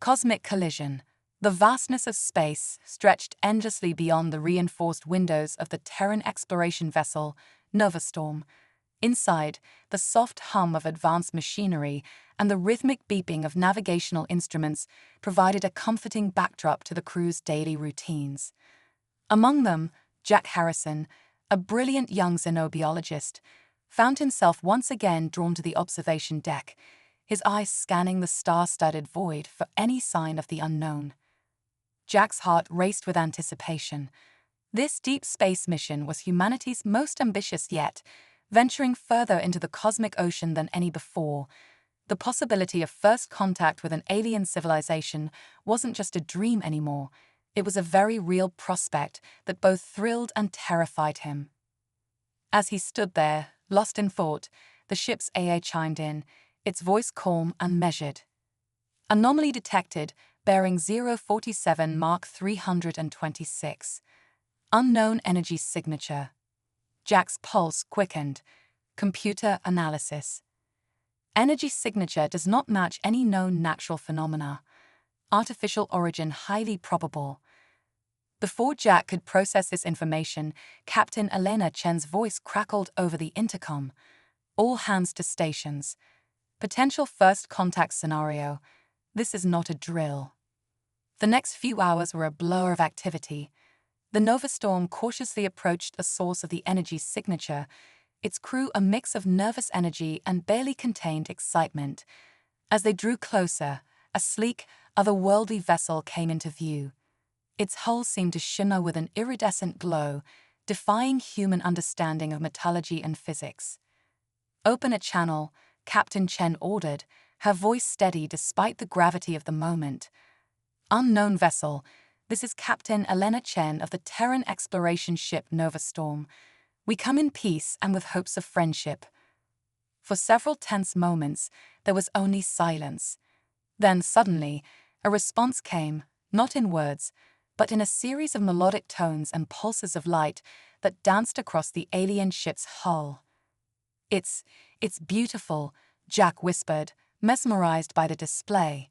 Cosmic collision. The vastness of space stretched endlessly beyond the reinforced windows of the Terran exploration vessel, Novastorm. Inside, the soft hum of advanced machinery and the rhythmic beeping of navigational instruments provided a comforting backdrop to the crew's daily routines. Among them, Jack Harrison, a brilliant young xenobiologist, found himself once again drawn to the observation deck, his eyes scanning the star-studded void for any sign of the unknown. Jack's heart raced with anticipation. This deep space mission was humanity's most ambitious yet, venturing further into the cosmic ocean than any before. The possibility of first contact with an alien civilization wasn't just a dream anymore. It was a very real prospect that both thrilled and terrified him. As he stood there, lost in thought, the ship's AA chimed in, its voice calm and measured. Anomaly detected, bearing 047 Mark 326. Unknown energy signature. Jack's pulse quickened. Computer analysis. Energy signature does not match any known natural phenomena. Artificial origin highly probable. Before Jack could process this information, Captain Elena Chen's voice crackled over the intercom. All hands to stations. Potential first contact scenario. This is not a drill. The next few hours were a blur of activity. The Novastorm cautiously approached the source of the energy signature, its crew a mix of nervous energy and barely contained excitement. As they drew closer, a sleek, otherworldly vessel came into view. Its hull seemed to shimmer with an iridescent glow, defying human understanding of metallurgy and physics. "Open a channel," Captain Chen ordered, her voice steady despite the gravity of the moment. "Unknown vessel, this is Captain Elena Chen of the Terran exploration ship Novastorm. We come in peace and with hopes of friendship." For several tense moments, there was only silence. Then suddenly, a response came, not in words, but in a series of melodic tones and pulses of light that danced across the alien ship's hull. It's beautiful," Jack whispered, mesmerized by the display.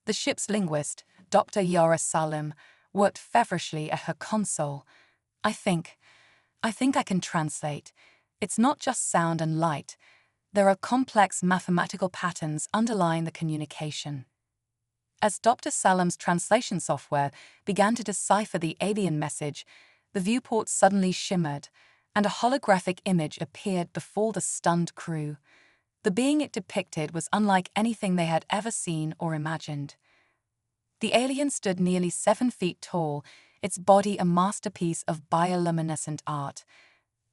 The ship's linguist, Dr. Yara Salim, worked feverishly at her console. I think I can translate. It's not just sound and light. There are complex mathematical patterns underlying the communication." As Dr. Salim's translation software began to decipher the alien message, the viewport suddenly shimmered, and a holographic image appeared before the stunned crew. The being it depicted was unlike anything they had ever seen or imagined. The alien stood nearly 7 feet tall, its body a masterpiece of bioluminescent art.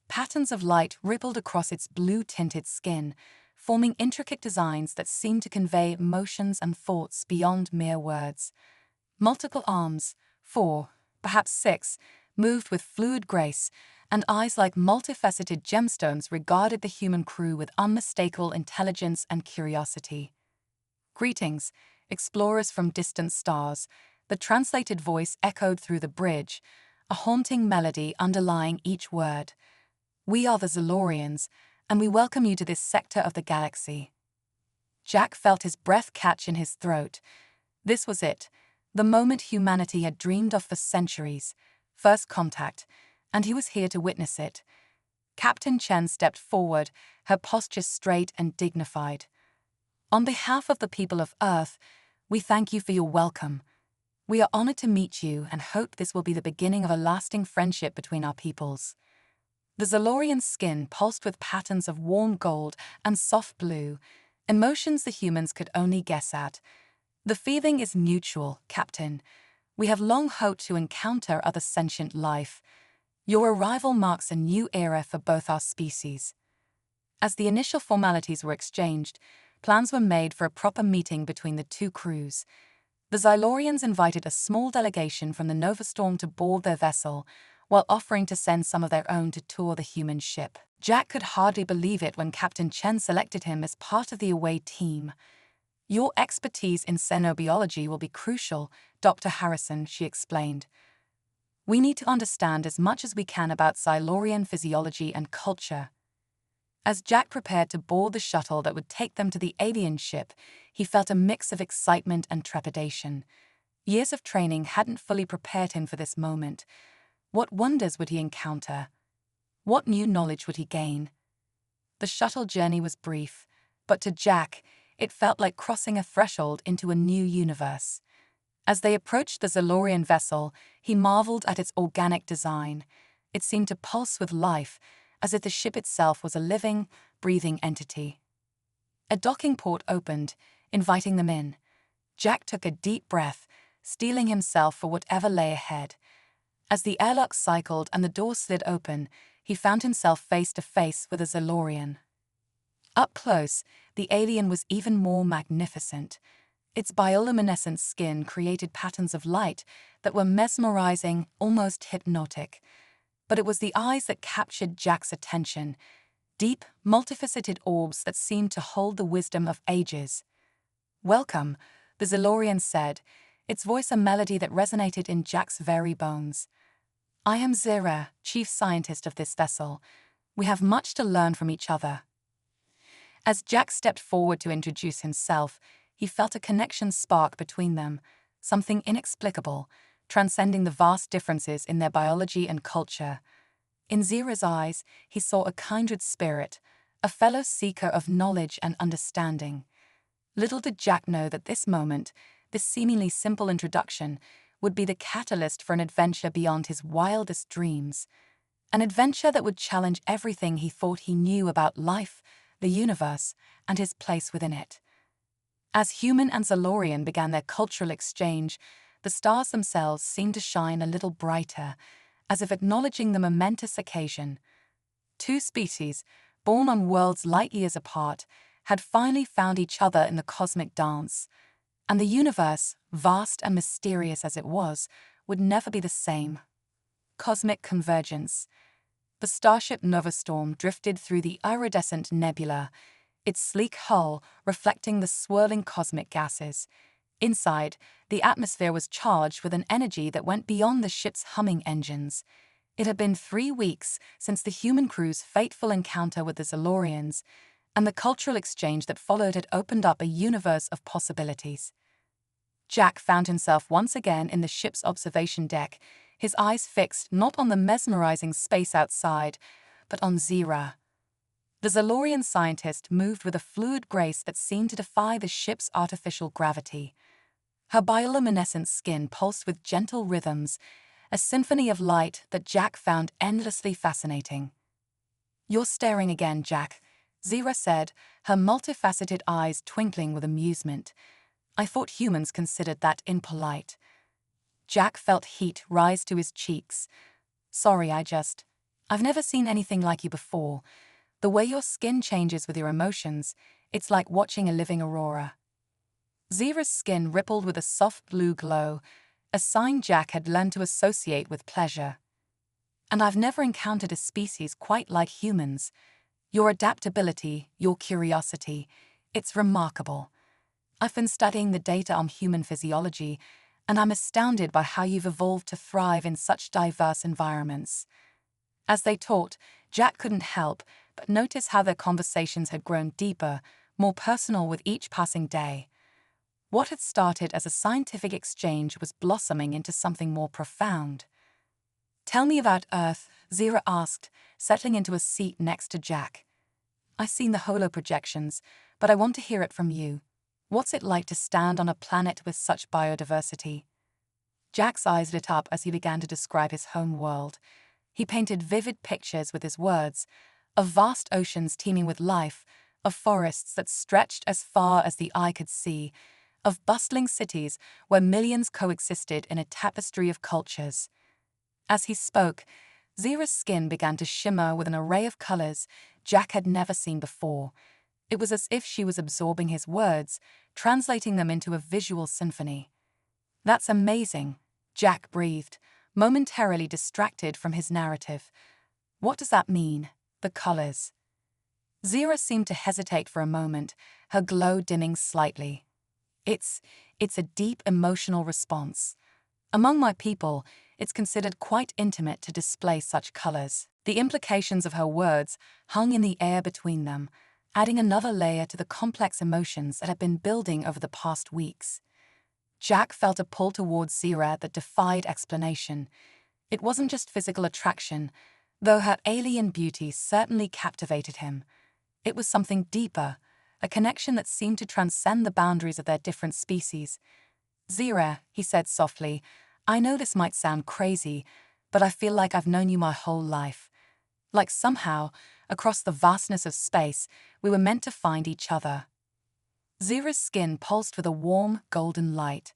Patterns of light rippled across its blue-tinted skin, forming intricate designs that seemed to convey emotions and thoughts beyond mere words. Multiple arms, 4, perhaps 6, moved with fluid grace, and eyes like multifaceted gemstones regarded the human crew with unmistakable intelligence and curiosity. "Greetings, explorers from distant stars," the translated voice echoed through the bridge, a haunting melody underlying each word. "We are the Zalorians, and we welcome you to this sector of the galaxy." Jack felt his breath catch in his throat. This was it, the moment humanity had dreamed of for centuries, first contact, and he was here to witness it. Captain Chen stepped forward, her posture straight and dignified. "On behalf of the people of Earth, we thank you for your welcome. We are honored to meet you and hope this will be the beginning of a lasting friendship between our peoples." The Zalorian skin pulsed with patterns of warm gold and soft blue, emotions the humans could only guess at. "The feeling is mutual, Captain. We have long hoped to encounter other sentient life. Your arrival marks a new era for both our species." As the initial formalities were exchanged, plans were made for a proper meeting between the two crews. The Zylorians invited a small delegation from the Novastorm to board their vessel, while offering to send some of their own to tour the human ship. Jack could hardly believe it when Captain Chen selected him as part of the away team. "Your expertise in xenobiology will be crucial, Dr. Harrison," she explained. "We need to understand as much as we can about Zylorian physiology and culture." As Jack prepared to board the shuttle that would take them to the alien ship, he felt a mix of excitement and trepidation. Years of training hadn't fully prepared him for this moment. What wonders would he encounter? What new knowledge would he gain? The shuttle journey was brief, but to Jack, it felt like crossing a threshold into a new universe. As they approached the Zalorian vessel, he marveled at its organic design. It seemed to pulse with life, as if the ship itself was a living, breathing entity. A docking port opened, inviting them in. Jack took a deep breath, steeling himself for whatever lay ahead. As the airlock cycled and the door slid open, he found himself face to face with a Zalorian. Up close, the alien was even more magnificent. Its bioluminescent skin created patterns of light that were mesmerizing, almost hypnotic. But it was the eyes that captured Jack's attention, deep, multifaceted orbs that seemed to hold the wisdom of ages. "Welcome," the Zalorian said, its voice a melody that resonated in Jack's very bones. "I am Zira, chief scientist of this vessel. We have much to learn from each other." As Jack stepped forward to introduce himself, he felt a connection spark between them, something inexplicable, transcending the vast differences in their biology and culture. In Zira's eyes, he saw a kindred spirit, a fellow seeker of knowledge and understanding. Little did Jack know that this moment, this seemingly simple introduction, would be the catalyst for an adventure beyond his wildest dreams. An adventure that would challenge everything he thought he knew about life, the universe, and his place within it. As human and Zalorian began their cultural exchange, the stars themselves seemed to shine a little brighter, as if acknowledging the momentous occasion. Two species, born on worlds light years apart, had finally found each other in the cosmic dance. And the universe, vast and mysterious as it was, would never be the same. Cosmic convergence. The starship Novastorm drifted through the iridescent nebula, its sleek hull reflecting the swirling cosmic gases. Inside, the atmosphere was charged with an energy that went beyond the ship's humming engines. It had been 3 weeks since the human crew's fateful encounter with the Zalorians, and the cultural exchange that followed had opened up a universe of possibilities. Jack found himself once again in the ship's observation deck, his eyes fixed not on the mesmerizing space outside, but on Zira. The Zalorian scientist moved with a fluid grace that seemed to defy the ship's artificial gravity. Her bioluminescent skin pulsed with gentle rhythms, a symphony of light that Jack found endlessly fascinating. "You're staring again, Jack," Zira said, her multifaceted eyes twinkling with amusement. "I thought humans considered that impolite." Jack felt heat rise to his cheeks. "Sorry, I've never seen anything like you before. The way your skin changes with your emotions, it's like watching a living aurora." Zira's skin rippled with a soft blue glow, a sign Jack had learned to associate with pleasure. "And I've never encountered a species quite like humans. Your adaptability, your curiosity, it's remarkable. I've been studying the data on human physiology, and I'm astounded by how you've evolved to thrive in such diverse environments." As they talked, Jack couldn't help but notice how their conversations had grown deeper, more personal with each passing day. What had started as a scientific exchange was blossoming into something more profound. "Tell me about Earth," Zira asked, settling into a seat next to Jack. "I've seen the holoprojections, but I want to hear it from you. What's it like to stand on a planet with such biodiversity?" Jack's eyes lit up as he began to describe his home world. He painted vivid pictures with his words, of vast oceans teeming with life, of forests that stretched as far as the eye could see, of bustling cities where millions coexisted in a tapestry of cultures. As he spoke, Zira's skin began to shimmer with an array of colors Jack had never seen before. It was as if she was absorbing his words, translating them into a visual symphony. "That's amazing," Jack breathed, momentarily distracted from his narrative. "What does that mean, the colors?" Zira seemed to hesitate for a moment, her glow dimming slightly. It's a deep emotional response. Among my people, it's considered quite intimate to display such colors." The implications of her words hung in the air between them, adding another layer to the complex emotions that had been building over the past weeks. Jack felt a pull towards Zira that defied explanation. It wasn't just physical attraction, though her alien beauty certainly captivated him. It was something deeper, a connection that seemed to transcend the boundaries of their different species. "Zira," he said softly, "I know this might sound crazy, but I feel like I've known you my whole life. Like somehow, across the vastness of space, we were meant to find each other." Zira's skin pulsed with a warm, golden light.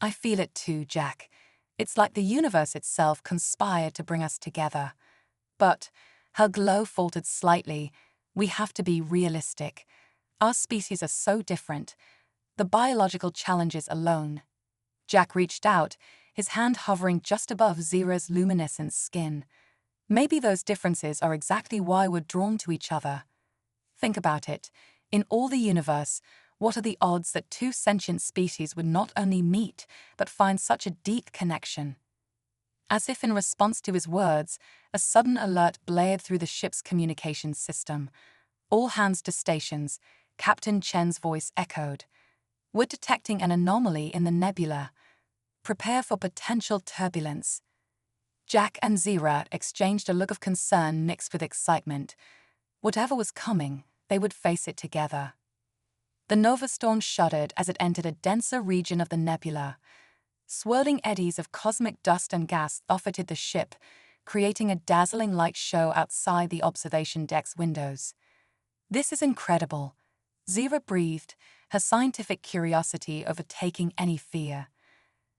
"I feel it too, Jack. It's like the universe itself conspired to bring us together." But her glow faltered slightly. "We have to be realistic. Our species are so different. The biological challenges alone." Jack reached out, his hand hovering just above Zira's luminescent skin. "Maybe those differences are exactly why we're drawn to each other. Think about it. In all the universe, what are the odds that two sentient species would not only meet, but find such a deep connection?" As if in response to his words, a sudden alert blared through the ship's communications system. "All hands to stations," Captain Chen's voice echoed. "We're detecting an anomaly in the nebula. Prepare for potential turbulence." Jack and Zira exchanged a look of concern mixed with excitement. Whatever was coming, they would face it together. The Nova Storm shuddered as it entered a denser region of the nebula. Swirling eddies of cosmic dust and gas buffeted the ship, creating a dazzling light show outside the observation deck's windows. "This is incredible," Zira breathed, her scientific curiosity overtaking any fear.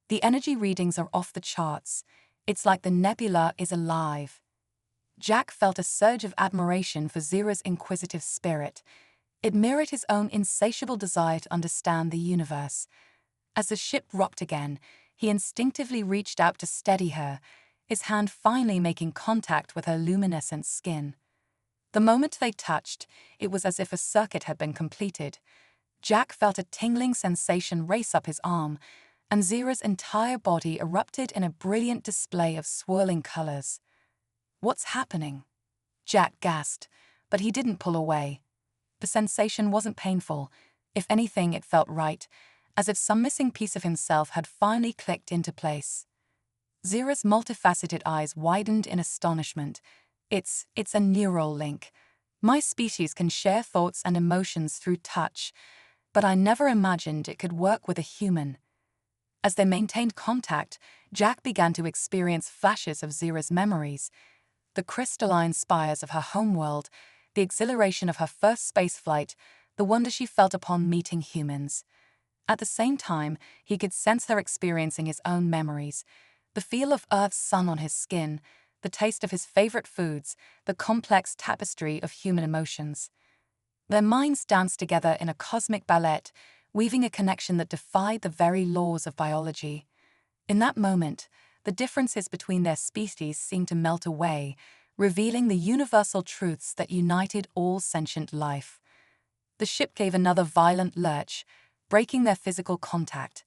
"The energy readings are off the charts. It's like the nebula is alive." Jack felt a surge of admiration for Zira's inquisitive spirit. It mirrored his own insatiable desire to understand the universe. As the ship rocked again, he instinctively reached out to steady her, his hand finally making contact with her luminescent skin. The moment they touched, it was as if a circuit had been completed. Jack felt a tingling sensation race up his arm, and Zira's entire body erupted in a brilliant display of swirling colors. "What's happening?" Jack gasped, but he didn't pull away. The sensation wasn't painful. If anything, it felt right, as if some missing piece of himself had finally clicked into place. Zira's multifaceted eyes widened in astonishment. It's a neural link. My species can share thoughts and emotions through touch, but I never imagined it could work with a human." As they maintained contact, Jack began to experience flashes of Zira's memories. The crystalline spires of her homeworld, the exhilaration of her first spaceflight, the wonder she felt upon meeting humans. At the same time, he could sense her experiencing his own memories, the feel of Earth's sun on his skin, the taste of his favorite foods, the complex tapestry of human emotions. Their minds danced together in a cosmic ballet, weaving a connection that defied the very laws of biology. In that moment, the differences between their species seemed to melt away, revealing the universal truths that united all sentient life. The ship gave another violent lurch, breaking their physical contact.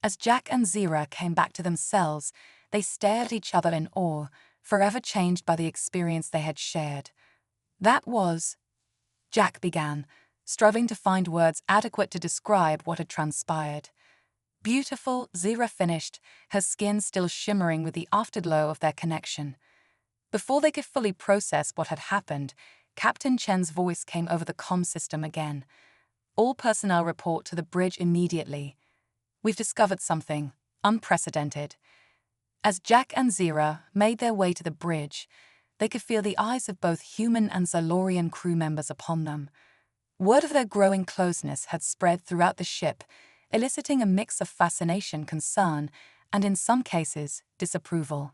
As Jack and Zira came back to themselves, they stared at each other in awe, forever changed by the experience they had shared. "That was," Jack began, struggling to find words adequate to describe what had transpired. "Beautiful," Zira finished, her skin still shimmering with the afterglow of their connection. Before they could fully process what had happened, Captain Chen's voice came over the comm system again. "All personnel report to the bridge immediately. We've discovered something unprecedented." As Jack and Zira made their way to the bridge, they could feel the eyes of both human and Zalorian crew members upon them. Word of their growing closeness had spread throughout the ship, eliciting a mix of fascination, concern, and in some cases, disapproval.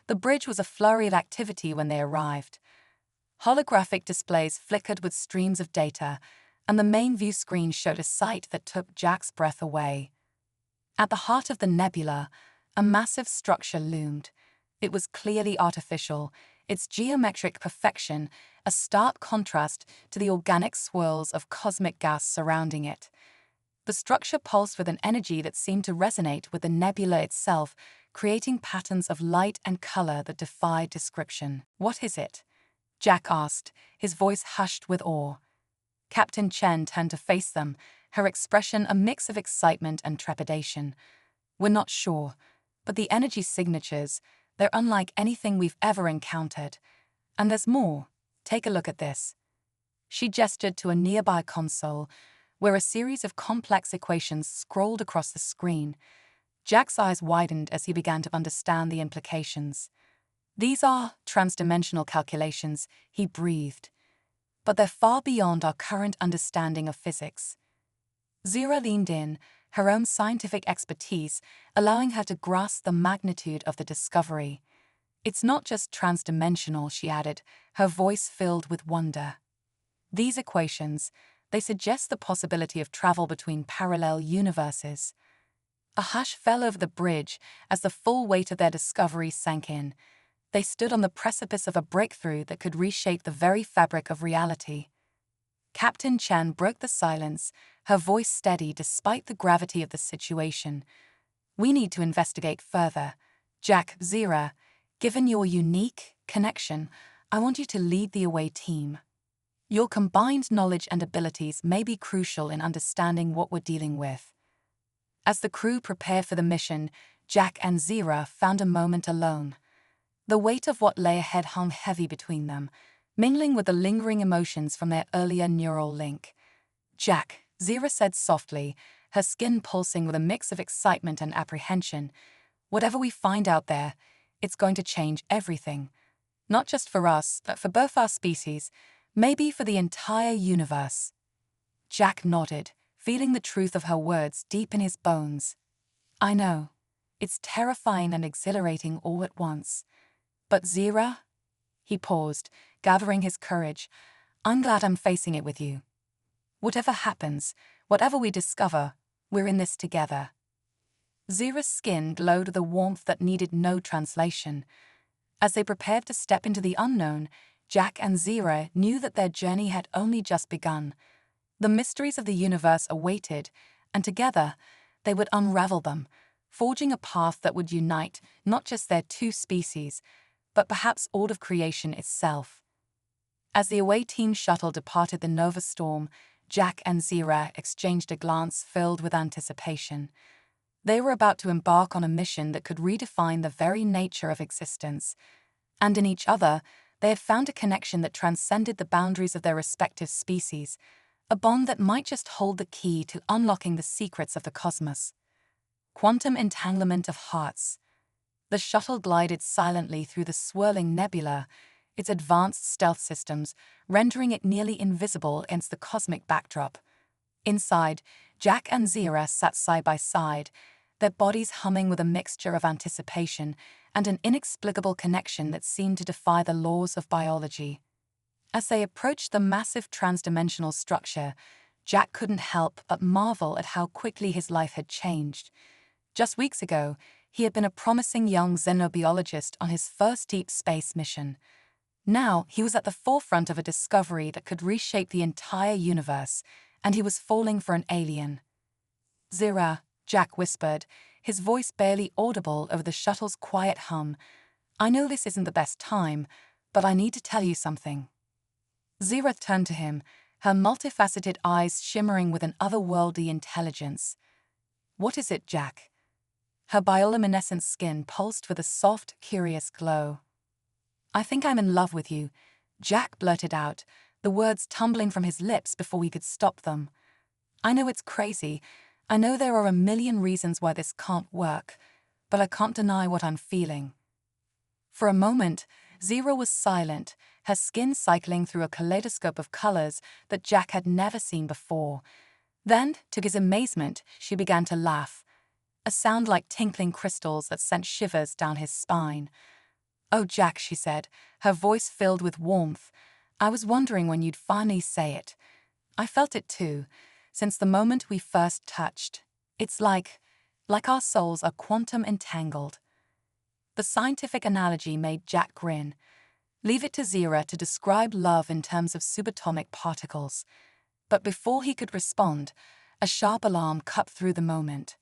The bridge was a flurry of activity when they arrived. Holographic displays flickered with streams of data, and the main view screen showed a sight that took Jack's breath away. At the heart of the nebula, a massive structure loomed. It was clearly artificial, its geometric perfection a stark contrast to the organic swirls of cosmic gas surrounding it. The The structure pulsed with an energy that seemed to resonate with the nebula itself, creating patterns of light and color that defied description. "What is it?" Jack asked, his voice hushed with awe. Captain Chen turned to face them, her expression a mix of excitement and trepidation. "We're not sure, but the energy signatures, they're unlike anything we've ever encountered. And there's more. Take a look at this." She gestured to a nearby console, where a series of complex equations scrolled across the screen. Jack's eyes widened as he began to understand the implications. "These are transdimensional calculations," he breathed. "But they're far beyond our current understanding of physics." Zira leaned in, her own scientific expertise allowing her to grasp the magnitude of the discovery. "It's not just transdimensional," she added, her voice filled with wonder. "These equations, they suggest the possibility of travel between parallel universes." A hush fell over the bridge as the full weight of their discovery sank in. They stood on the precipice of a breakthrough that could reshape the very fabric of reality. Captain Chen broke the silence, her voice steady despite the gravity of the situation. "We need to investigate further. Jack, Zira, given your unique connection, I want you to lead the away team. Your combined knowledge and abilities may be crucial in understanding what we're dealing with." As the crew prepared for the mission, Jack and Zira found a moment alone. The weight of what lay ahead hung heavy between them, mingling with the lingering emotions from their earlier neural link. "Jack," Zira said softly, her skin pulsing with a mix of excitement and apprehension, "whatever we find out there, it's going to change everything. Not just for us, but for both our species, maybe for the entire universe." Jack nodded, feeling the truth of her words deep in his bones. "I know. It's terrifying and exhilarating all at once. But Zira?" He paused, gathering his courage. "I'm glad I'm facing it with you. Whatever happens, whatever we discover, we're in this together." Zira's skin glowed with a warmth that needed no translation. As they prepared to step into the unknown, Jack and Zira knew that their journey had only just begun. The mysteries of the universe awaited, and together, they would unravel them, forging a path that would unite not just their two species, but perhaps all of creation itself. As the away team shuttle departed the Nova Storm, Jack and Zira exchanged a glance filled with anticipation. They were about to embark on a mission that could redefine the very nature of existence. And in each other, they had found a connection that transcended the boundaries of their respective species, a bond that might just hold the key to unlocking the secrets of the cosmos. Quantum entanglement of hearts. The shuttle glided silently through the swirling nebula, its advanced stealth systems rendering it nearly invisible against the cosmic backdrop. Inside, Jack and Zira sat side by side, their bodies humming with a mixture of anticipation and an inexplicable connection that seemed to defy the laws of biology. As they approached the massive transdimensional structure, Jack couldn't help but marvel at how quickly his life had changed. Just weeks ago, he had been a promising young xenobiologist on his first deep space mission. Now, he was at the forefront of a discovery that could reshape the entire universe, and he was falling for an alien. "Zira," Jack whispered, his voice barely audible over the shuttle's quiet hum. "I know this isn't the best time, but I need to tell you something." Zira turned to him, her multifaceted eyes shimmering with an otherworldly intelligence. "What is it, Jack?" Her bioluminescent skin pulsed with a soft, curious glow. "I think I'm in love with you," Jack blurted out, the words tumbling from his lips before he could stop them. "I know it's crazy. I know there are a million reasons why this can't work, but I can't deny what I'm feeling." For a moment, Zira was silent, her skin cycling through a kaleidoscope of colors that Jack had never seen before. Then, to his amazement, she began to laugh, a sound like tinkling crystals that sent shivers down his spine. "Oh, Jack," she said, her voice filled with warmth, "I was wondering when you'd finally say it. I felt it too, since the moment we first touched. It's like our souls are quantum entangled." The scientific analogy made Jack grin. Leave it to Zira to describe love in terms of subatomic particles. But before he could respond, A sharp alarm cut through the moment.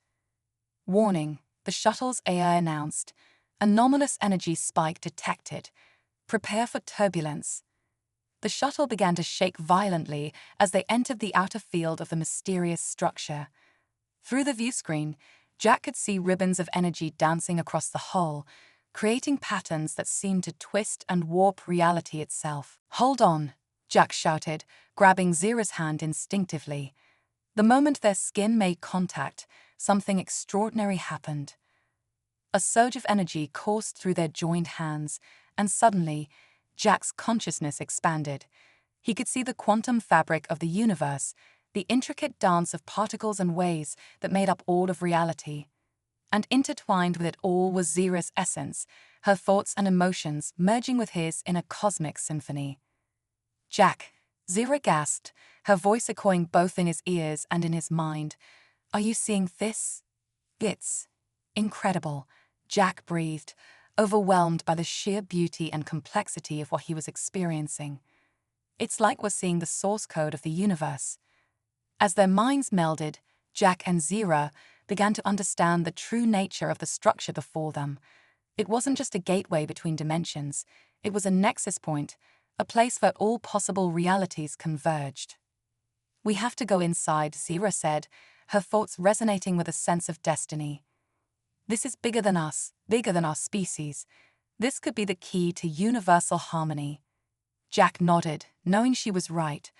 Warning, the shuttle's AI announced. Anomalous energy spike detected. Prepare for turbulence. The shuttle began to shake violently as they entered the outer field of the mysterious structure. Through the viewscreen, Jack could see ribbons of energy dancing across the hull, creating patterns that seemed to twist and warp reality itself. "Hold on," Jack shouted, grabbing Zira's hand instinctively. The moment their skin made contact, something extraordinary happened. A surge of energy coursed through their joined hands, and suddenly, Jack's consciousness expanded. He could see the quantum fabric of the universe, the intricate dance of particles and waves that made up all of reality. And intertwined with it all was Zira's essence, her thoughts and emotions merging with his in a cosmic symphony. "Jack," Zira gasped, her voice echoing both in his ears and in his mind. "Are you seeing this? It's incredible," Jack breathed, overwhelmed by the sheer beauty and complexity of what he was experiencing. "It's like we're seeing the source code of the universe." As their minds melded, Jack and Zira began to understand the true nature of the structure before them. It wasn't just a gateway between dimensions, it was a nexus point, a place where all possible realities converged. "We have to go inside," Zira said, her thoughts resonating with a sense of destiny. "This is bigger than us, bigger than our species. This could be the key to universal harmony." Jack nodded, knowing she was right.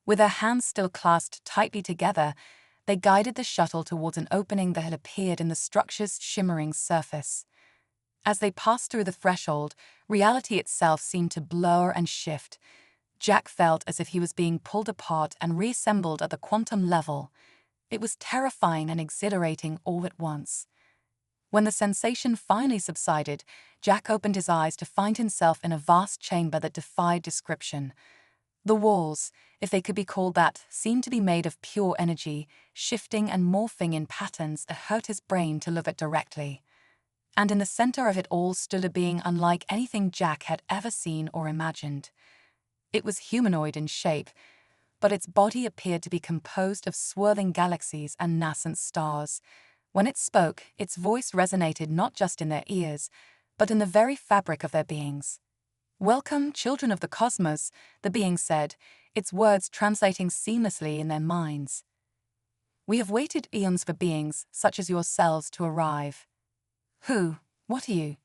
With their hands still clasped tightly together, they guided the shuttle towards an opening that had appeared in the structure's shimmering surface. As they passed through the threshold, reality itself seemed to blur and shift. Jack felt as if he was being pulled apart and reassembled at the quantum level. It was terrifying and exhilarating all at once. When the sensation finally subsided, Jack opened his eyes to find himself in a vast chamber that defied description. The walls, if they could be called that, seemed to be made of pure energy, shifting and morphing in patterns that hurt his brain to look at directly. And in the center of it all stood a being unlike anything Jack had ever seen or imagined. It was humanoid in shape, but its body appeared to be composed of swirling galaxies and nascent stars. When it spoke, its voice resonated not just in their ears, but in the very fabric of their beings. "Welcome, children of the cosmos," the being said, its words translating seamlessly in their minds. "We have waited eons for beings such as yourselves to arrive." What are you?"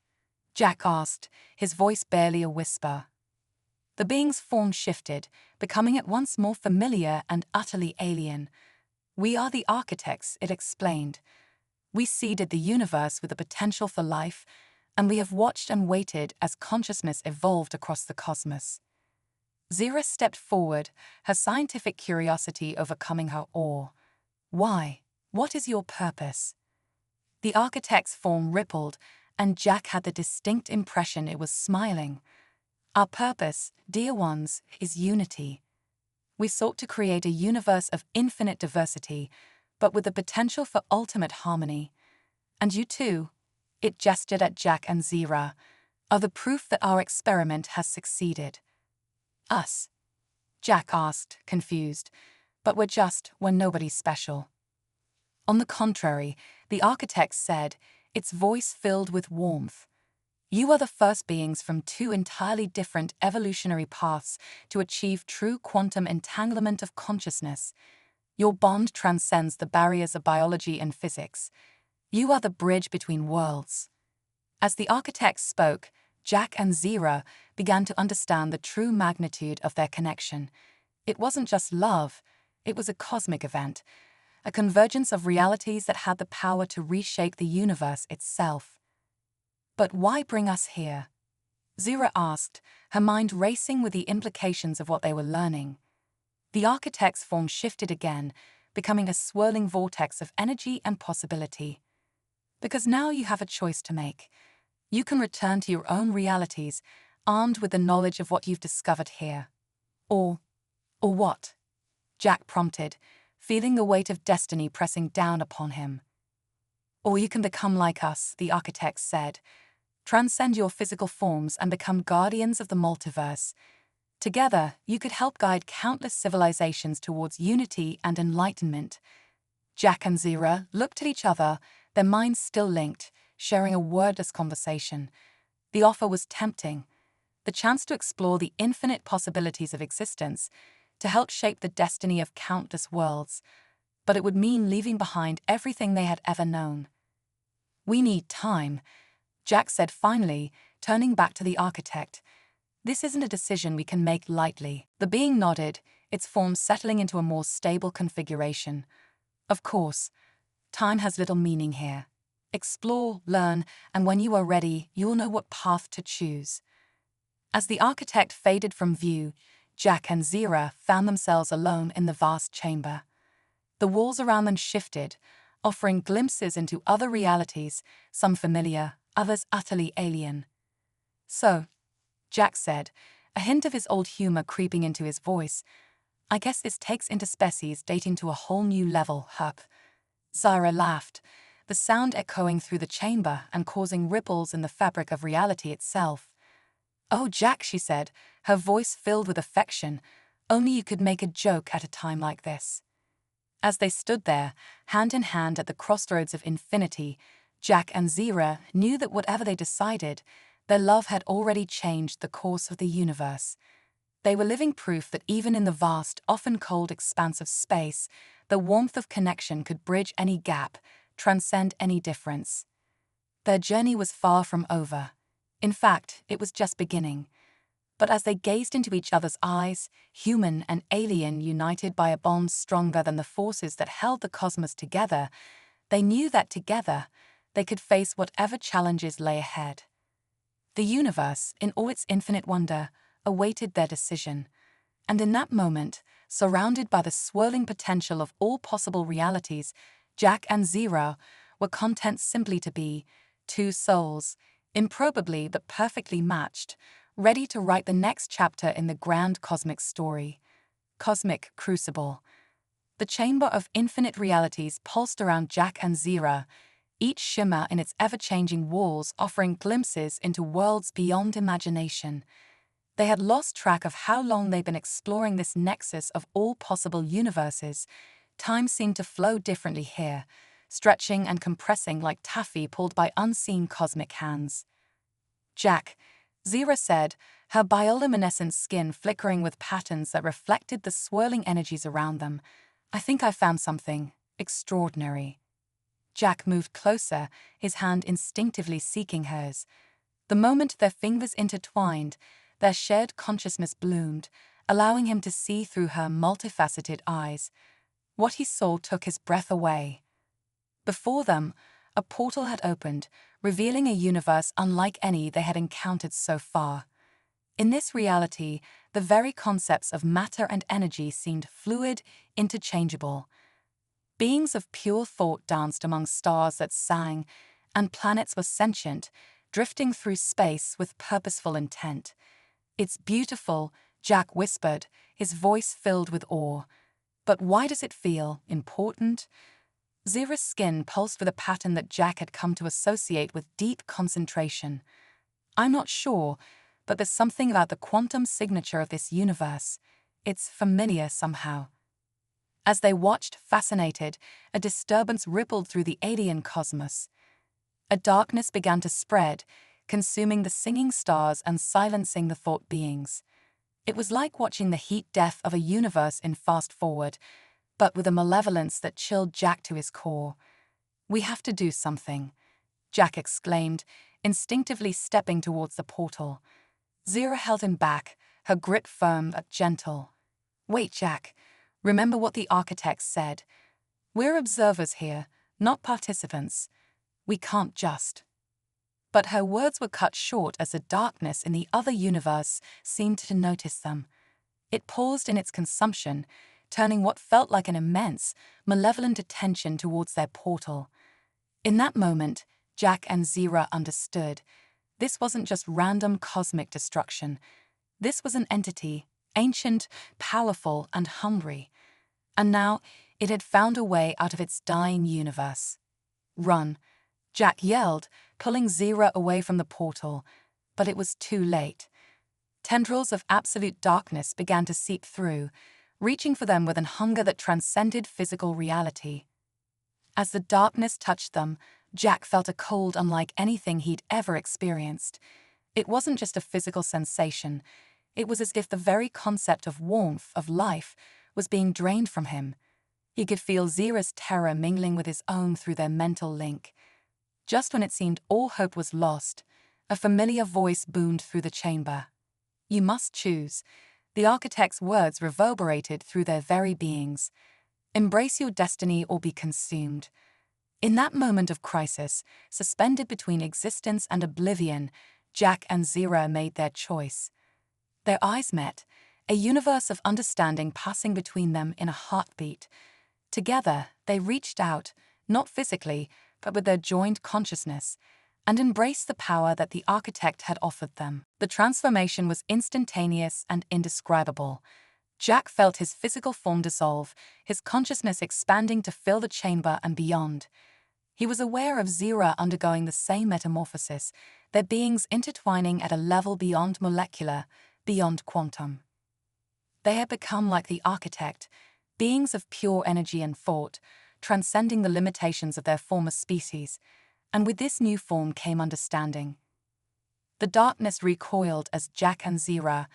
Jack asked, his voice barely a whisper. The being's form shifted, becoming at once more familiar and utterly alien. "We are the architects," it explained. "We seeded the universe with the potential for life, and we have watched and waited as consciousness evolved across the cosmos." Zira stepped forward, her scientific curiosity overcoming her awe. "Why? What is your purpose?" The architect's form rippled, and Jack had the distinct impression it was smiling. "Our purpose, dear ones, is unity. We sought to create a universe of infinite diversity, but with the potential for ultimate harmony. And you too," it gestured at Jack and Zira, "are the proof that our experiment has succeeded." "Us?" Jack asked, confused. "But we're nobody special." "On the contrary," the architect said, its voice filled with warmth. "You are the first beings from two entirely different evolutionary paths to achieve true quantum entanglement of consciousness. Your bond transcends the barriers of biology and physics. You are the bridge between worlds." As the architect spoke, Jack and Zira began to understand the true magnitude of their connection. It wasn't just love, it was a cosmic event, a convergence of realities that had the power to reshape the universe itself. "But why bring us here?" Zira asked, her mind racing with the implications of what they were learning. The architect's form shifted again, becoming a swirling vortex of energy and possibility. "Because now you have a choice to make. You can return to your own realities, armed with the knowledge of what you've discovered here. Or what?" Jack prompted, feeling the weight of destiny pressing down upon him. "Or you can become like us," the architect said. "Transcend your physical forms and become guardians of the multiverse. Together, you could help guide countless civilizations towards unity and enlightenment. Jack and Zira looked at each other, their minds still linked, sharing a wordless conversation. The offer was tempting. The chance to explore the infinite possibilities of existence, to help shape the destiny of countless worlds. But it would mean leaving behind everything they had ever known. "We need time," Jack said finally, turning back to the architect. "This isn't a decision we can make lightly." The being nodded, its form settling into a more stable configuration. "Of course, time has little meaning here. Explore, learn, and when you are ready, you'll know what path to choose." As the architect faded from view, Jack and Zira found themselves alone in the vast chamber. The walls around them shifted, offering glimpses into other realities, some familiar, others utterly alien. "So," Jack said, a hint of his old humor creeping into his voice, "I guess this takes interspecies dating to a whole new level, hup." Zira laughed, the sound echoing through the chamber and causing ripples in the fabric of reality itself. "Oh, Jack," she said, her voice filled with affection, "only you could make a joke at a time like this." As they stood there, hand in hand at the crossroads of infinity, Jack and Zira knew that whatever they decided, their love had already changed the course of the universe. They were living proof that even in the vast, often cold expanse of space, the warmth of connection could bridge any gap, transcend any difference. Their journey was far from over. In fact, it was just beginning. But as they gazed into each other's eyes, human and alien united by a bond stronger than the forces that held the cosmos together, they knew that together they could face whatever challenges lay ahead. The universe, in all its infinite wonder, awaited their decision. And in that moment, surrounded by the swirling potential of all possible realities, Jack and Zira were content simply to be two souls, improbably but perfectly matched, ready to write the next chapter in the grand cosmic story. Cosmic Crucible. The chamber of infinite realities pulsed around Jack and Zira, each shimmer in its ever-changing walls offering glimpses into worlds beyond imagination. They had lost track of how long they'd been exploring this nexus of all possible universes. Time seemed to flow differently here, stretching and compressing like taffy pulled by unseen cosmic hands. "Jack," Zira said, her bioluminescent skin flickering with patterns that reflected the swirling energies around them, "I think I found something extraordinary." Jack moved closer, his hand instinctively seeking hers. The moment their fingers intertwined, their shared consciousness bloomed, allowing him to see through her multifaceted eyes. What he saw took his breath away. Before them, a portal had opened, revealing a universe unlike any they had encountered so far. In this reality, the very concepts of matter and energy seemed fluid, interchangeable. Beings of pure thought danced among stars that sang, and planets were sentient, drifting through space with purposeful intent. "It's beautiful," Jack whispered, his voice filled with awe. "But why does it feel important?" Zira's skin pulsed with a pattern that Jack had come to associate with deep concentration. "I'm not sure, but there's something about the quantum signature of this universe. It's familiar somehow." As they watched, fascinated, a disturbance rippled through the alien cosmos. A darkness began to spread, consuming the singing stars and silencing the thought beings. It was like watching the heat death of a universe in fast forward, but with a malevolence that chilled Jack to his core. "We have to do something," Jack exclaimed, instinctively stepping towards the portal. Zira held him back, her grip firm but gentle. "Wait, Jack. Remember what the architects said. We're observers here, not participants. We can't just." But her words were cut short as the darkness in the other universe seemed to notice them. It paused in its consumption, turning what felt like an immense, malevolent attention towards their portal. In that moment, Jack and Zira understood. This wasn't just random cosmic destruction. This was an entity, ancient, powerful, and hungry. And now, it had found a way out of its dying universe. "Run," Jack yelled, pulling Zira away from the portal, but it was too late. Tendrils of absolute darkness began to seep through, reaching for them with an hunger that transcended physical reality. As the darkness touched them, Jack felt a cold unlike anything he'd ever experienced. It wasn't just a physical sensation. It was as if the very concept of warmth, of life, was being drained from him. He could feel Zira's terror mingling with his own through their mental link. Just when it seemed all hope was lost, a familiar voice boomed through the chamber. "You must choose." The architect's words reverberated through their very beings. "Embrace your destiny or be consumed." In that moment of crisis, suspended between existence and oblivion, Jack and Zira made their choice. Their eyes met, a universe of understanding passing between them in a heartbeat. Together, they reached out, not physically, but with their joined consciousness, and embraced the power that the architect had offered them. The transformation was instantaneous and indescribable. Jack felt his physical form dissolve, his consciousness expanding to fill the chamber and beyond. He was aware of Zira undergoing the same metamorphosis, their beings intertwining at a level beyond molecular, beyond quantum. They had become like the architect, beings of pure energy and thought, transcending the limitations of their former species, and with this new form came understanding. The darkness recoiled as Jack and Zira,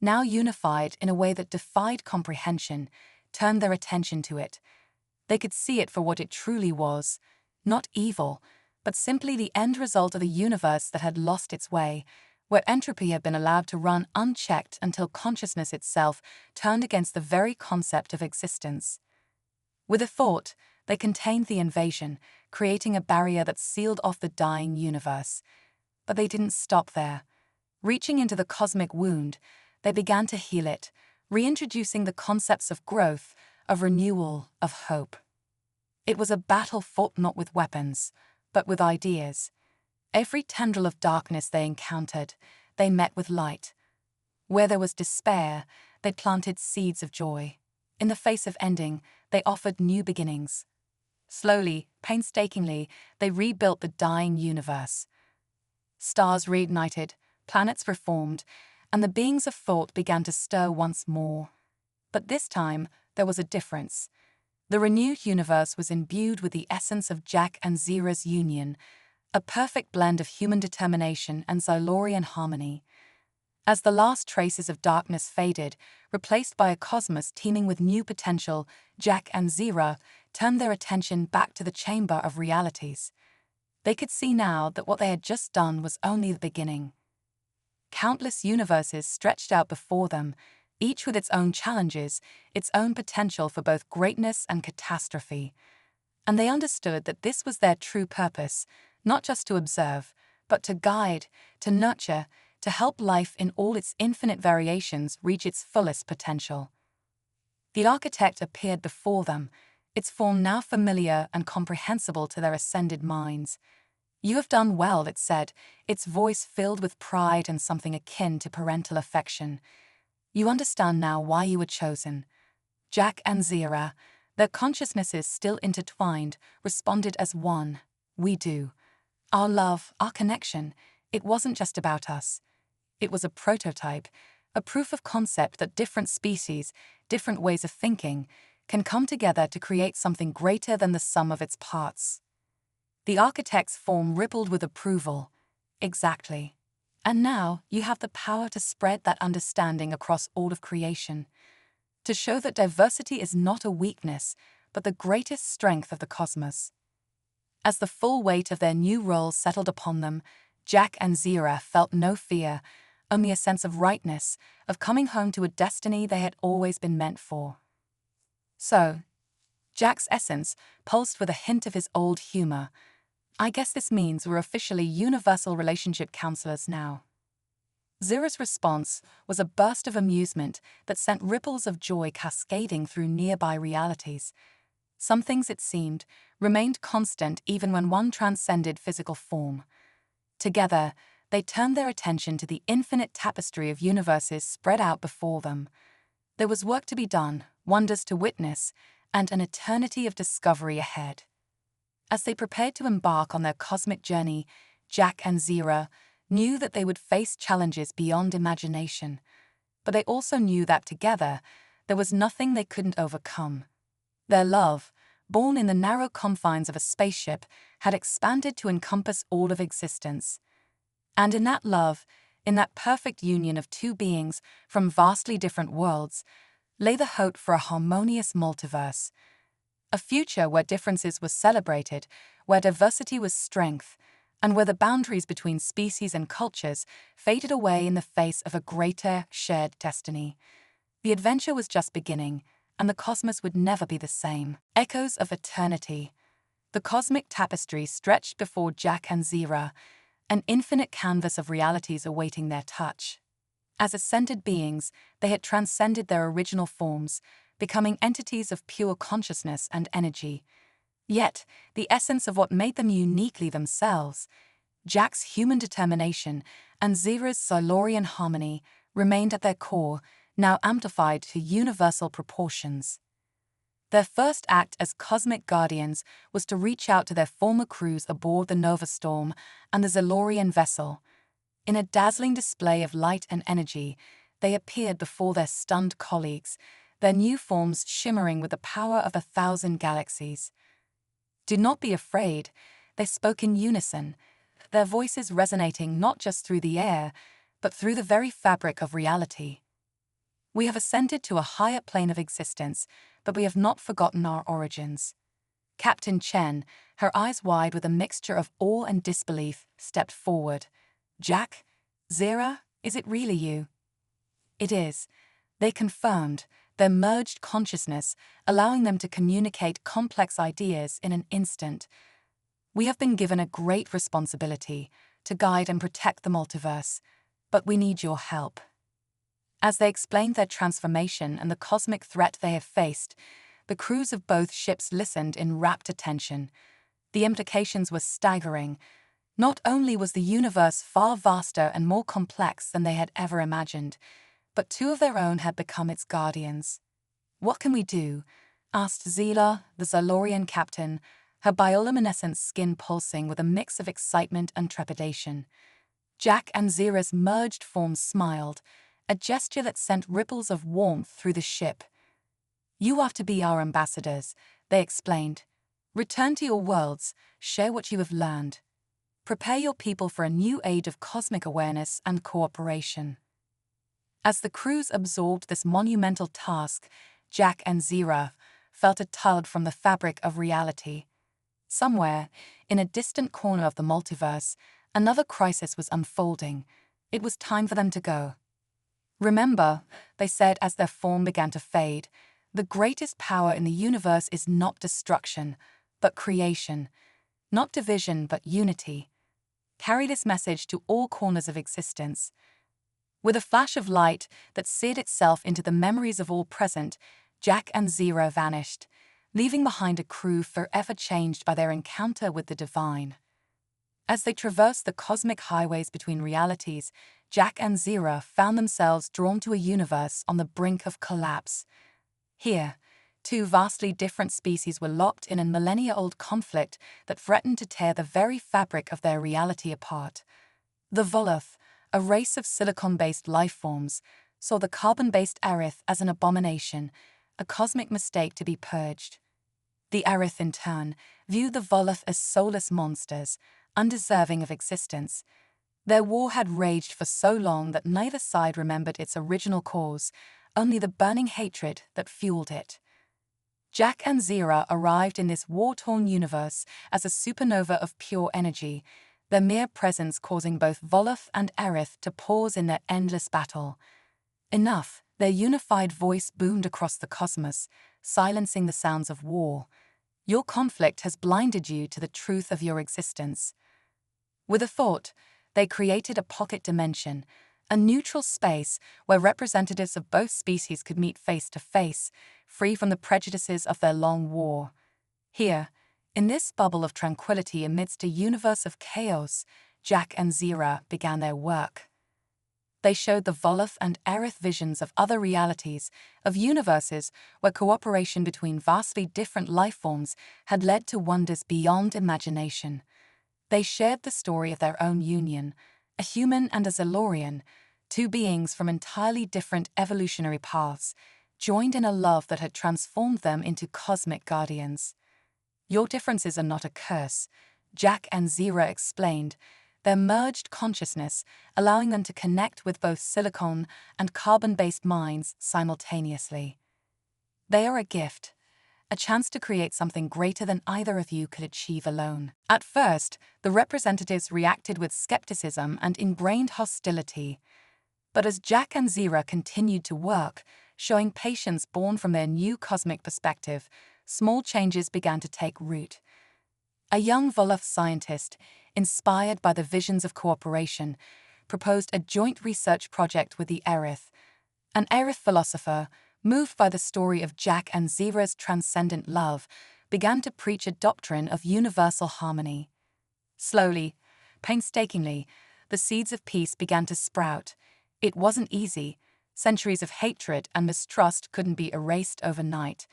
now unified in a way that defied comprehension, turned their attention to it. They could see it for what it truly was, not evil, but simply the end result of a universe that had lost its way, where entropy had been allowed to run unchecked until consciousness itself turned against the very concept of existence. With a thought, they contained the invasion, creating a barrier that sealed off the dying universe. But they didn't stop there. Reaching into the cosmic wound, they began to heal it, reintroducing the concepts of growth, of renewal, of hope. It was a battle fought not with weapons, but with ideas. Every tendril of darkness they encountered, they met with light. Where there was despair, they planted seeds of joy. In the face of ending, they offered new beginnings. Slowly, painstakingly, they rebuilt the dying universe. Stars reignited, planets reformed, and the beings of thought began to stir once more. But this time, there was a difference. The renewed universe was imbued with the essence of Jack and Zira's union, a perfect blend of human determination and Zylorian harmony. As the last traces of darkness faded, replaced by a cosmos teeming with new potential, Jack and Zira turned their attention back to the chamber of realities. They could see now that what they had just done was only the beginning. Countless universes stretched out before them, each with its own challenges, its own potential for both greatness and catastrophe. And they understood that this was their true purpose, not just to observe, but to guide, to nurture, to help life in all its infinite variations reach its fullest potential. The architect appeared before them, its form now familiar and comprehensible to their ascended minds. "You have done well," it said, its voice filled with pride and something akin to parental affection. "You understand now why you were chosen." Jack and Zira, their consciousnesses still intertwined, responded as one. "We do. Our love, our connection, it wasn't just about us. It was a prototype, a proof of concept that different species, different ways of thinking, can come together to create something greater than the sum of its parts." The architect's form rippled with approval. "Exactly. And now you have the power to spread that understanding across all of creation, to show that diversity is not a weakness, but the greatest strength of the cosmos." As the full weight of their new roles settled upon them, Jack and Zira felt no fear, only a sense of rightness, of coming home to a destiny they had always been meant for. So, Jack's essence pulsed with a hint of his old humor. "I guess this means we're officially universal relationship counselors now." Zira's response was a burst of amusement that sent ripples of joy cascading through nearby realities. Some things, it seemed, remained constant even when one transcended physical form. Together, they turned their attention to the infinite tapestry of universes spread out before them. There was work to be done, wonders to witness, and an eternity of discovery ahead. As they prepared to embark on their cosmic journey, Jack and Zira knew that they would face challenges beyond imagination, but they also knew that together, there was nothing they couldn't overcome. Their love, born in the narrow confines of a spaceship, had expanded to encompass all of existence. And in that love, in that perfect union of two beings from vastly different worlds, lay the hope for a harmonious multiverse. A future where differences were celebrated, where diversity was strength, and where the boundaries between species and cultures faded away in the face of a greater shared destiny. The adventure was just beginning, and the cosmos would never be the same. Echoes of eternity. The cosmic tapestry stretched before Jack and Zira, an infinite canvas of realities awaiting their touch. As ascended beings, they had transcended their original forms, becoming entities of pure consciousness and energy. Yet, the essence of what made them uniquely themselves, Jack's human determination and Zira's Silurian harmony, remained at their core, now amplified to universal proportions. Their first act as cosmic guardians was to reach out to their former crews aboard the Nova Storm and the Silurian vessel. In a dazzling display of light and energy, they appeared before their stunned colleagues, their new forms shimmering with the power of 1,000 galaxies. "Do not be afraid," they spoke in unison, their voices resonating not just through the air, but through the very fabric of reality. "We have ascended to a higher plane of existence, but we have not forgotten our origins." Captain Chen, her eyes wide with a mixture of awe and disbelief, stepped forward. "Jack? Zira, is it really you?" "It is," they confirmed, their merged consciousness allowing them to communicate complex ideas in an instant. "We have been given a great responsibility to guide and protect the multiverse, but we need your help." As they explained their transformation and the cosmic threat they have faced, the crews of both ships listened in rapt attention. The implications were staggering. Not only was the universe far vaster and more complex than they had ever imagined, but two of their own had become its guardians. "What can we do?" asked Zila, the Silurian captain, her bioluminescent skin pulsing with a mix of excitement and trepidation. Jack and Zira's merged forms smiled, a gesture that sent ripples of warmth through the ship. "You are to be our ambassadors," they explained. "Return to your worlds, share what you have learned. Prepare your people for a new age of cosmic awareness and cooperation." As the crews absorbed this monumental task, Jack and Zira felt a tug from the fabric of reality. Somewhere, in a distant corner of the multiverse, another crisis was unfolding. It was time for them to go. "Remember," they said as their form began to fade, "the greatest power in the universe is not destruction, but creation. Not division, but unity. Carry this message to all corners of existence." With a flash of light that seared itself into the memories of all present, Jack and Zira vanished, leaving behind a crew forever changed by their encounter with the divine. As they traversed the cosmic highways between realities, Jack and Zira found themselves drawn to a universe on the brink of collapse. Here, two vastly different species were locked in a millennia-old conflict that threatened to tear the very fabric of their reality apart. The Voloth, a race of silicon-based life forms, saw the carbon-based Aerith as an abomination, a cosmic mistake to be purged. The Aerith, in turn, viewed the Voloth as soulless monsters, undeserving of existence. Their war had raged for so long that neither side remembered its original cause, only the burning hatred that fueled it. Jack and Zira arrived in this war-torn universe as a supernova of pure energy, their mere presence causing both Voloth and Aerith to pause in their endless battle. Enough, their unified voice boomed across the cosmos, silencing the sounds of war. "Your conflict has blinded you to the truth of your existence." With a thought, they created a pocket dimension, a neutral space where representatives of both species could meet face to face, free from the prejudices of their long war. Here, in this bubble of tranquility amidst a universe of chaos, Jack and Zira began their work. They showed the Voloth and Aerith visions of other realities, of universes where cooperation between vastly different life forms had led to wonders beyond imagination. They shared the story of their own union, a human and a Silurian, two beings from entirely different evolutionary paths, joined in a love that had transformed them into cosmic guardians. Your differences are not a curse, Jack and Zira explained, their merged consciousness allowing them to connect with both silicon and carbon-based minds simultaneously. They are a gift, a chance to create something greater than either of you could achieve alone. At first, the representatives reacted with skepticism and ingrained hostility. But as Jack and Zira continued to work, showing patience born from their new cosmic perspective, small changes began to take root. A young Wolof scientist, inspired by the visions of cooperation, proposed a joint research project with the Aerith. An Aerith philosopher, moved by the story of Jack and Zira's transcendent love, began to preach a doctrine of universal harmony. Slowly, painstakingly, the seeds of peace began to sprout. It wasn't easy. Centuries of hatred and mistrust couldn't be erased overnight.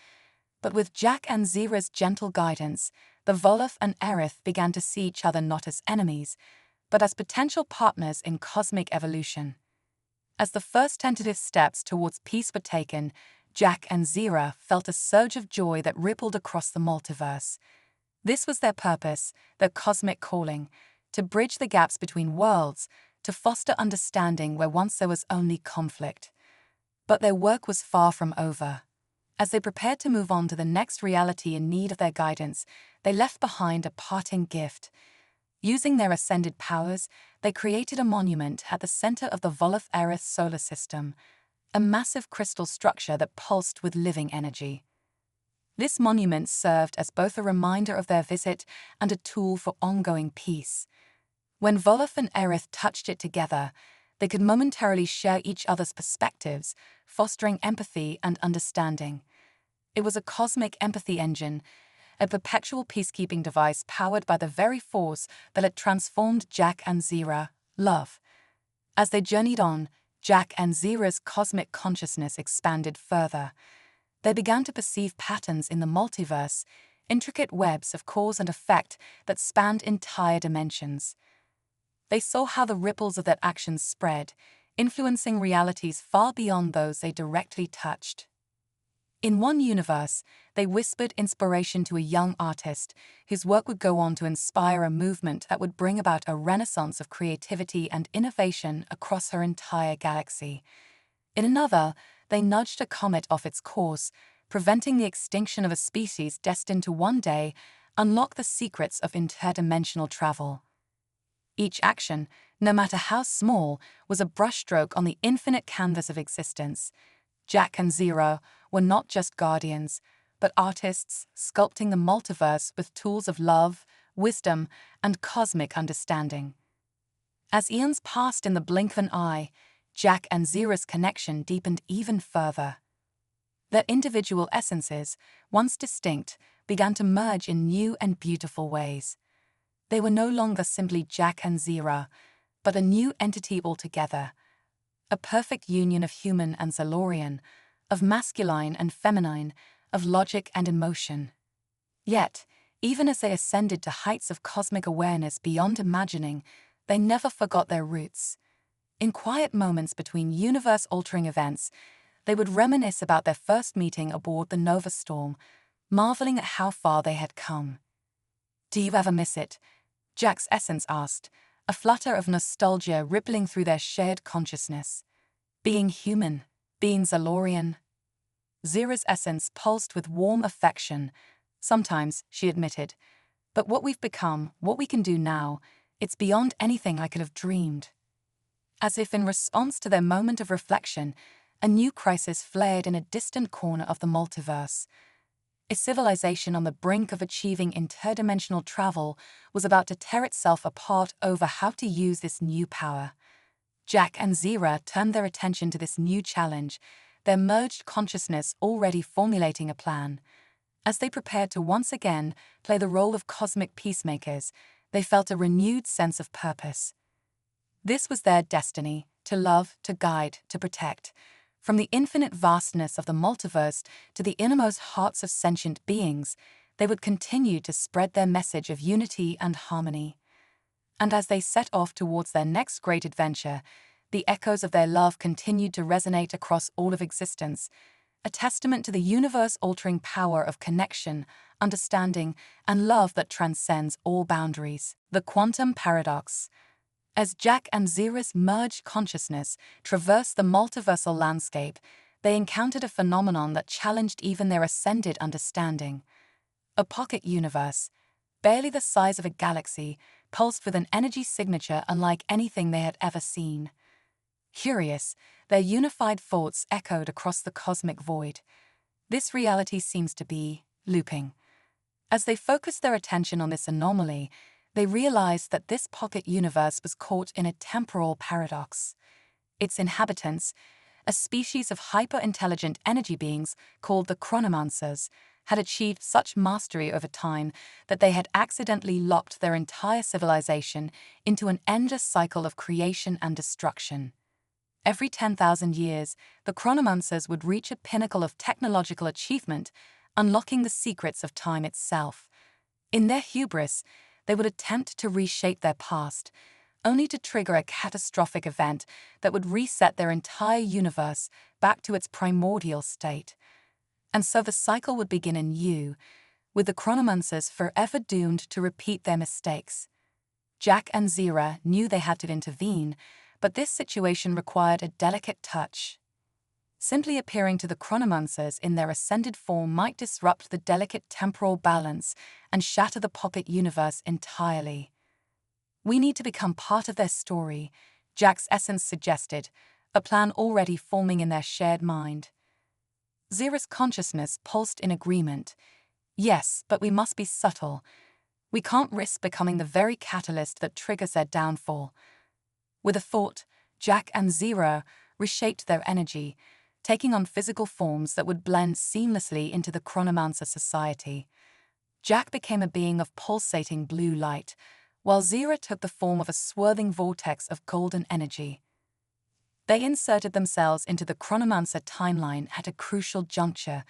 But with Jack and Zira's gentle guidance, the Wolof and Aerith began to see each other not as enemies, but as potential partners in cosmic evolution. As the first tentative steps towards peace were taken, Jack and Zira felt a surge of joy that rippled across the multiverse. This was their purpose, their cosmic calling, to bridge the gaps between worlds, to foster understanding where once there was only conflict. But their work was far from over. As they prepared to move on to the next reality in need of their guidance, they left behind a parting gift. Using their ascended powers, they created a monument at the center of the Wolof Aerith solar system, a massive crystal structure that pulsed with living energy. This monument served as both a reminder of their visit and a tool for ongoing peace. When Wolof and Aerith touched it together, they could momentarily share each other's perspectives, fostering empathy and understanding. It was a cosmic empathy engine, a perpetual peacekeeping device powered by the very force that had transformed Jack and Zira, love. As they journeyed on, Jack and Zira's cosmic consciousness expanded further. They began to perceive patterns in the multiverse, intricate webs of cause and effect that spanned entire dimensions. They saw how the ripples of their actions spread, influencing realities far beyond those they directly touched. In one universe, they whispered inspiration to a young artist whose work would go on to inspire a movement that would bring about a renaissance of creativity and innovation across her entire galaxy. In another, they nudged a comet off its course, preventing the extinction of a species destined to one day unlock the secrets of interdimensional travel. Each action, no matter how small, was a brushstroke on the infinite canvas of existence. Jack and Zira were not just guardians, but artists sculpting the multiverse with tools of love, wisdom, and cosmic understanding. As eons passed in the blink of an eye, Jack and Zira's connection deepened even further. Their individual essences, once distinct, began to merge in new and beautiful ways. They were no longer simply Jack and Zira, but a new entity altogether. A perfect union of human and Zalorian, of masculine and feminine, of logic and emotion. Yet, even as they ascended to heights of cosmic awareness beyond imagining, they never forgot their roots. In quiet moments between universe-altering events, they would reminisce about their first meeting aboard the Nova Storm, marveling at how far they had come. "Do you ever miss it?" Jack's essence asked, a flutter of nostalgia rippling through their shared consciousness. Being human, being Zalorian. Zira's essence pulsed with warm affection. Sometimes, she admitted. But what we've become, what we can do now, it's beyond anything I could have dreamed. As if in response to their moment of reflection, a new crisis flared in a distant corner of the multiverse. A civilization on the brink of achieving interdimensional travel was about to tear itself apart over how to use this new power. Jack and Zira turned their attention to this new challenge, their merged consciousness already formulating a plan. As they prepared to once again play the role of cosmic peacemakers, they felt a renewed sense of purpose. This was their destiny, to love, to guide, to protect. From the infinite vastness of the multiverse to the innermost hearts of sentient beings, they would continue to spread their message of unity and harmony. And as they set off towards their next great adventure, the echoes of their love continued to resonate across all of existence, a testament to the universe-altering power of connection, understanding, and love that transcends all boundaries. The quantum paradox. As Jack and Zira's merged consciousness traversed the multiversal landscape, they encountered a phenomenon that challenged even their ascended understanding. A pocket universe, barely the size of a galaxy, pulsed with an energy signature unlike anything they had ever seen. Curious, their unified thoughts echoed across the cosmic void. This reality seems to be looping. As they focused their attention on this anomaly, they realized that this pocket universe was caught in a temporal paradox. Its inhabitants, a species of hyper-intelligent energy beings called the chronomancers, had achieved such mastery over time that they had accidentally locked their entire civilization into an endless cycle of creation and destruction. Every 10,000 years, the chronomancers would reach a pinnacle of technological achievement, unlocking the secrets of time itself. In their hubris, they would attempt to reshape their past, only to trigger a catastrophic event that would reset their entire universe back to its primordial state. And so the cycle would begin anew, with the chronomancers forever doomed to repeat their mistakes. Jack and Zira knew they had to intervene, but this situation required a delicate touch. Simply appearing to the chronomancers in their ascended form might disrupt the delicate temporal balance and shatter the pocket universe entirely. "We need to become part of their story," Jack's essence suggested, a plan already forming in their shared mind. Zira's consciousness pulsed in agreement. "Yes, but we must be subtle. We can't risk becoming the very catalyst that triggers their downfall." With a thought, Jack and Zira reshaped their energy, taking on physical forms that would blend seamlessly into the Chronomancer society. Jack became a being of pulsating blue light, while Zira took the form of a swirling vortex of golden energy. They inserted themselves into the Chronomancer timeline at a crucial juncture,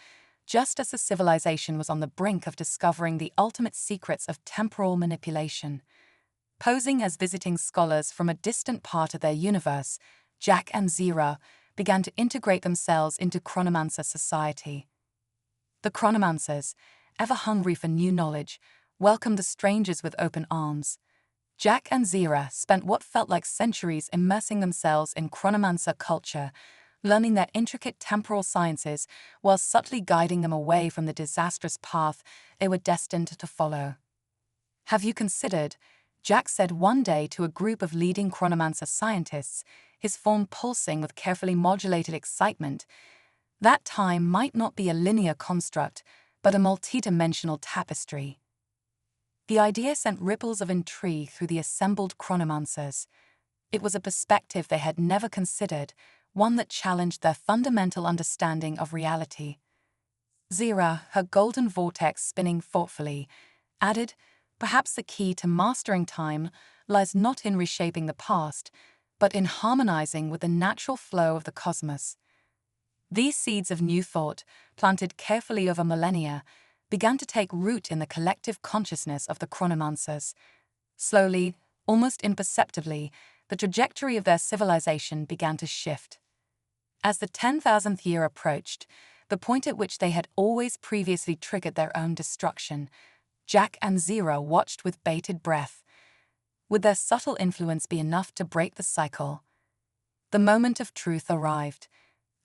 just as the civilization was on the brink of discovering the ultimate secrets of temporal manipulation. Posing as visiting scholars from a distant part of their universe, Jack and Zira began to integrate themselves into Chronomancer society. The Chronomancers, ever hungry for new knowledge, welcomed the strangers with open arms. Jack and Zira spent what felt like centuries immersing themselves in Chronomancer culture, learning their intricate temporal sciences while subtly guiding them away from the disastrous path they were destined to follow. "Have you considered," Jack said one day to a group of leading Chronomancer scientists, his form pulsing with carefully modulated excitement, "that time might not be a linear construct, but a multidimensional tapestry." The idea sent ripples of intrigue through the assembled Chronomancers. It was a perspective they had never considered, one that challenged their fundamental understanding of reality. Zira, her golden vortex spinning thoughtfully, added, "Perhaps the key to mastering time lies not in reshaping the past, but in harmonizing with the natural flow of the cosmos." These seeds of new thought, planted carefully over millennia, began to take root in the collective consciousness of the Chronomancers. Slowly, almost imperceptibly, the trajectory of their civilization began to shift. As the 10,000th year approached, the point at which they had always previously triggered their own destruction, Jack and Zira watched with bated breath. Would their subtle influence be enough to break the cycle? The moment of truth arrived.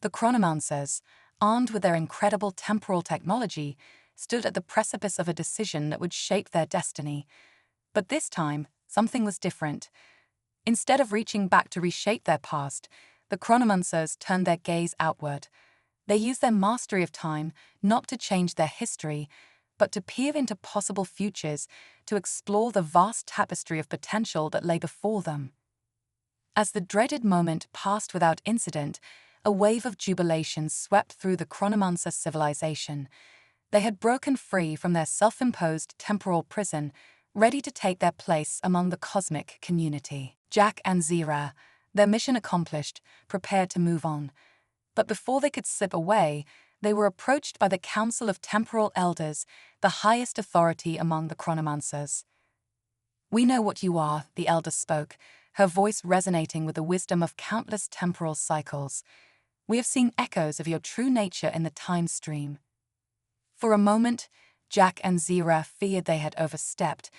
The Chronomancers, armed with their incredible temporal technology, stood at the precipice of a decision that would shape their destiny. But this time, something was different. Instead of reaching back to reshape their past, the Chronomancers turned their gaze outward. They used their mastery of time not to change their history, but to peer into possible futures, to explore the vast tapestry of potential that lay before them. As the dreaded moment passed without incident, a wave of jubilation swept through the Chronomancer civilization. They had broken free from their self-imposed temporal prison, ready to take their place among the cosmic community. Jack and Zira, their mission accomplished, prepared to move on. But before they could slip away, they were approached by the Council of Temporal Elders, the highest authority among the Chronomancers. "We know what you are," the elder spoke, her voice resonating with the wisdom of countless temporal cycles. We have seen echoes of your true nature in the time stream. For a moment, Jack and Zira feared they had overstepped,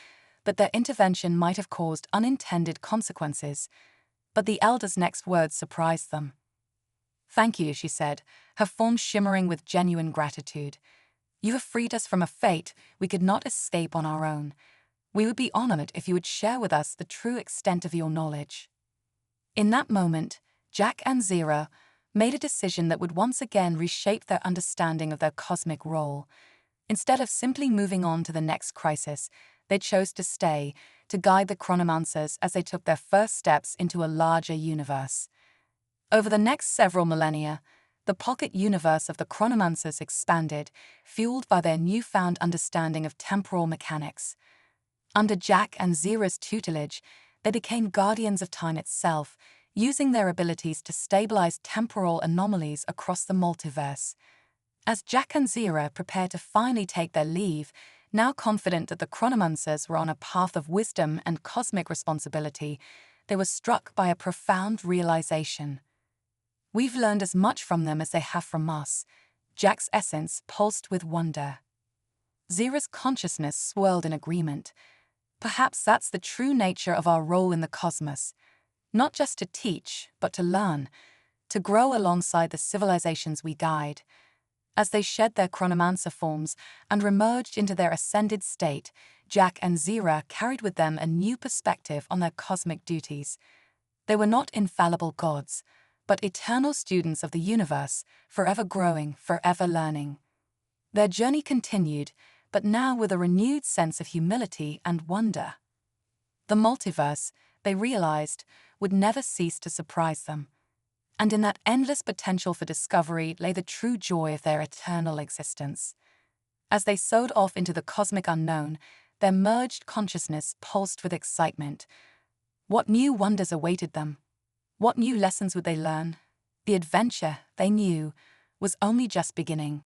that their intervention might have caused unintended consequences. But the elder's next words surprised them. "Thank you," she said, her form shimmering with genuine gratitude. "You have freed us from a fate we could not escape on our own. We would be honored if you would share with us the true extent of your knowledge." In that moment, Jack and Zira made a decision that would once again reshape their understanding of their cosmic role. Instead of simply moving on to the next crisis, they chose to stay, to guide the chronomancers as they took their first steps into a larger universe. Over the next several millennia, the pocket universe of the chronomancers expanded, fueled by their newfound understanding of temporal mechanics. Under Jack and Zira's tutelage, they became guardians of time itself, using their abilities to stabilize temporal anomalies across the multiverse. As Jack and Zira prepared to finally take their leave, now confident that the chronomancers were on a path of wisdom and cosmic responsibility, they were struck by a profound realization. "We've learned as much from them as they have from us." Jack's essence pulsed with wonder. Zira's consciousness swirled in agreement. "Perhaps that's the true nature of our role in the cosmos. Not just to teach, but to learn, to grow alongside the civilizations we guide." As they shed their chronomancer forms and remerged into their ascended state, Jack and Zira carried with them a new perspective on their cosmic duties. They were not infallible gods, but eternal students of the universe, forever growing, forever learning. Their journey continued, but now with a renewed sense of humility and wonder. The multiverse, they realized, would never cease to surprise them. And in that endless potential for discovery lay the true joy of their eternal existence. As they soared off into the cosmic unknown, their merged consciousness pulsed with excitement. What new wonders awaited them? What new lessons would they learn? The adventure, they knew, was only just beginning.